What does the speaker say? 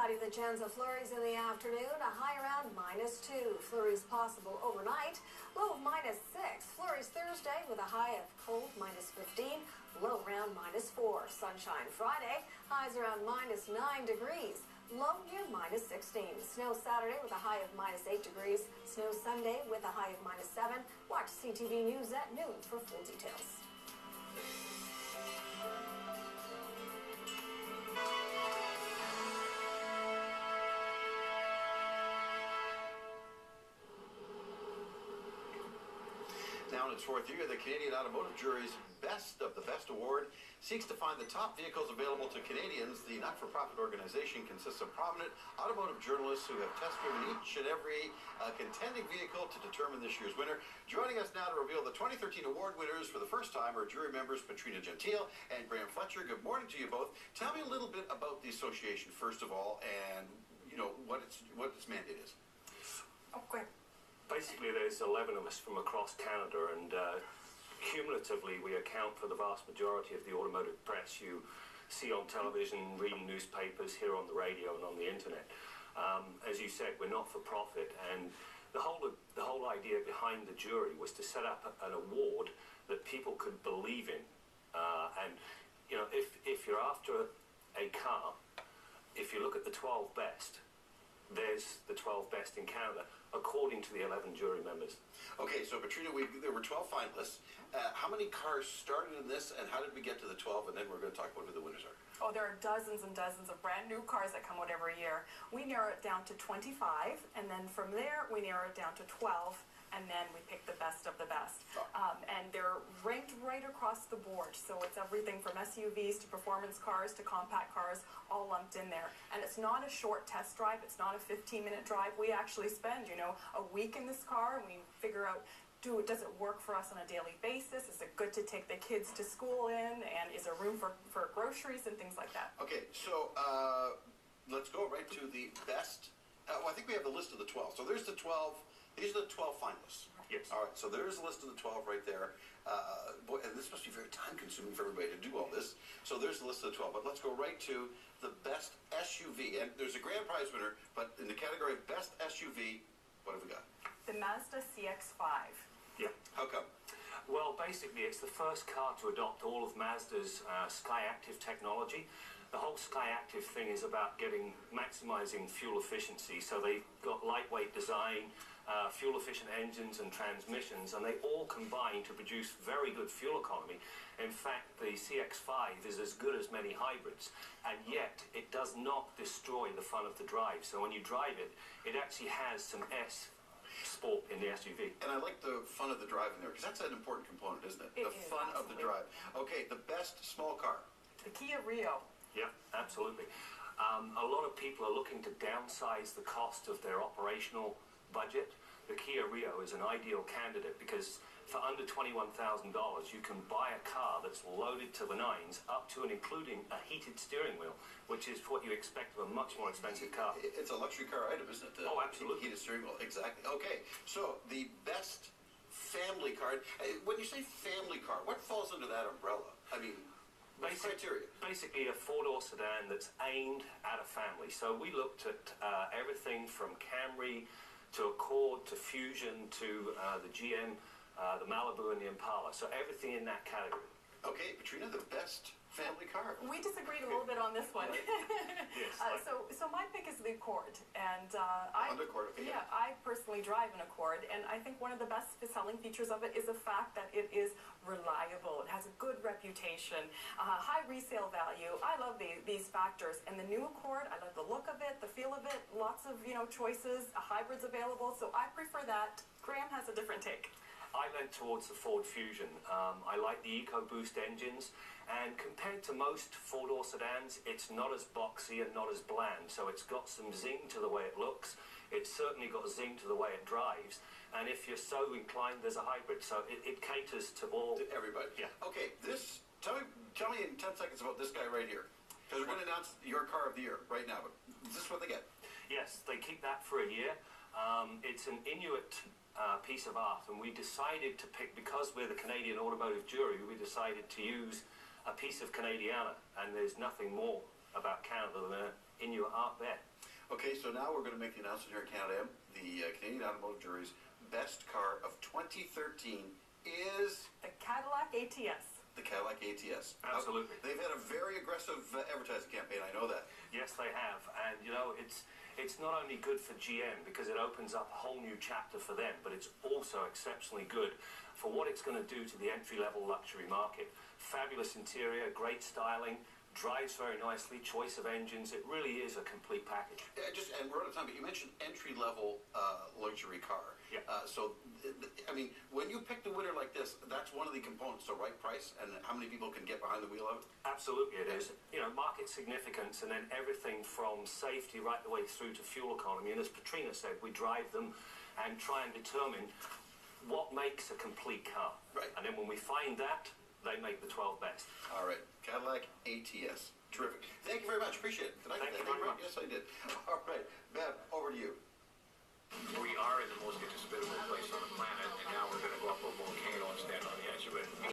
Friday, the chance of flurries in the afternoon, a high around -2. Flurries possible overnight, low of -6. Flurries Thursday with a high of cold -15, low around -4. Sunshine Friday, highs around -9 degrees, low near -16. Snow Saturday with a high of -8 degrees. Snow Sunday with a high of -7. Watch CTV News at noon for full details. Now in its fourth year, the Canadian Automotive Jury's Best of the Best Award seeks to find the top vehicles available to Canadians. The not-for-profit organization consists of prominent automotive journalists who have test-driven each and every contending vehicle to determine this year's winner. Joining us now to reveal the 2013 award winners for the first time are jury members Patrina Gentile and Graham Fletcher. Good morning to you both. Tell me a little bit about the association, first of all, and what its mandate is. Okay. Basically, there's 11 of us from across Canada, and cumulatively we account for the vast majority of the automotive press you see on television, reading newspapers, hear on the radio and on the internet. As you said, we're not for profit, and the whole idea behind the jury was to set up an award that people could believe in. And if you're after a car, if you look at the 12 best, there's the 12 best in Canada, according to the 11 jury members. Okay, so Patrina, there were 12 finalists. How many cars started in this, and how did we get to the 12? And then we're going to talk about who the winners are. Oh, there are dozens and dozens of brand new cars that come out every year. We narrow it down to 25, and then from there we narrow it down to 12, and then we pick the best of the best. And they're ranked right across the board, so it's everything from SUVs to performance cars to compact cars, all lumped in there. And it's not a short test drive, it's not a 15-minute drive. We actually spend, a week in this car, and we figure out, does it work for us on a daily basis? Is it good to take the kids to school in? And is there room for groceries and things like that? Okay, so let's go right to the best. Well, I think we have the list of the 12. So there's the 12. These are the 12 finalists. Yes. All right, so there's a list of the 12 right there. Boy, and this must be very time-consuming for everybody to do all this. So there's the list of the 12. But let's go right to the best SUV. And there's a grand prize winner, but in the category of best SUV, what have we got? The Mazda CX-5. Yeah. How come? Well, basically, it's the first car to adopt all of Mazda's SkyActiv technology. The whole SkyActiv thing is about maximizing fuel efficiency. So they've got lightweight design, fuel-efficient engines and transmissions, and they all combine to produce very good fuel economy. In fact, the CX-5 is as good as many hybrids, and yet it does not destroy the fun of the drive. So when you drive it, it actually has some sport in the SUV. And I like the fun of the drive in there, because that's an important component, isn't it? The fun of the drive. Okay, the best small car. The Kia Rio. Yeah, absolutely. A lot of people are looking to downsize the cost of their operational budget. The Kia Rio is an ideal candidate because for under $21,000 you can buy a car that's loaded to the nines, up to and including a heated steering wheel, which is what you expect of a much more expensive car. It's a luxury car item, isn't it? Oh, absolutely. Heated steering wheel, exactly. Okay, so the best family car. When you say family car, what falls under that umbrella? I mean, criteria. Basically a four-door sedan that's aimed at a family. So we looked at everything from Camry to Accord to Fusion to the GM, the Malibu and the Impala. So everything in that category. Okay, Patrina, the best family car. We disagreed a little bit on this one. Yes. So my pick is the Accord, and Accord, okay. Yeah, I personally drive an Accord, and I think one of the best selling features of it is the fact that it is reliable. It has a good reputation, high resale value. I love these factors, and the new Accord, I love the look of it, the feel of it, lots of choices, hybrids available. So I prefer that. Graham has a different take. I leant towards the Ford Fusion. I like the EcoBoost engines, and compared to most four-door sedans, it's not as boxy and not as bland, so it's got some zing to the way it looks. It's certainly got a zing to the way it drives, and if you're so inclined, there's a hybrid, so it caters to all. To everybody. Yeah. Okay, tell me in 10 seconds about this guy right here, because we're going to announce your car of the year right now, but is this what they get? Yes, they keep that for a year. It's an Inuit piece of art, and we decided to pick, because we're the Canadian Automotive Jury, we decided to use a piece of Canadiana, and there's nothing more about Canada than Inuit art there. Okay, so now we're going to make the announcement here in Canada. The Canadian Automotive Jury's best car of 2013 is The Cadillac ATS. the Cadillac ATS. Absolutely. They've had a very aggressive advertising campaign, I know that. Yes, they have, and you know, it's not only good for GM because it opens up a whole new chapter for them, but it's also exceptionally good for what it's going to do to the entry-level luxury market. Fabulous interior, great styling, drives very nicely, choice of engines. It really is a complete package. And we're out of time, but you mentioned entry-level luxury car. Yeah. I mean, when you pick the winner like this, that's one of the components, the right price and how many people can get behind the wheel of it? Absolutely it is. You know, market significance and then everything from safety right the way through to fuel economy. And as Patrina said, we drive them and try and determine what makes a complete car. Right. And then when we find that, they make the 12 best. All right. Cadillac ATS. Terrific. Thank you very much. Appreciate it. Thank you very much. Yes, I did.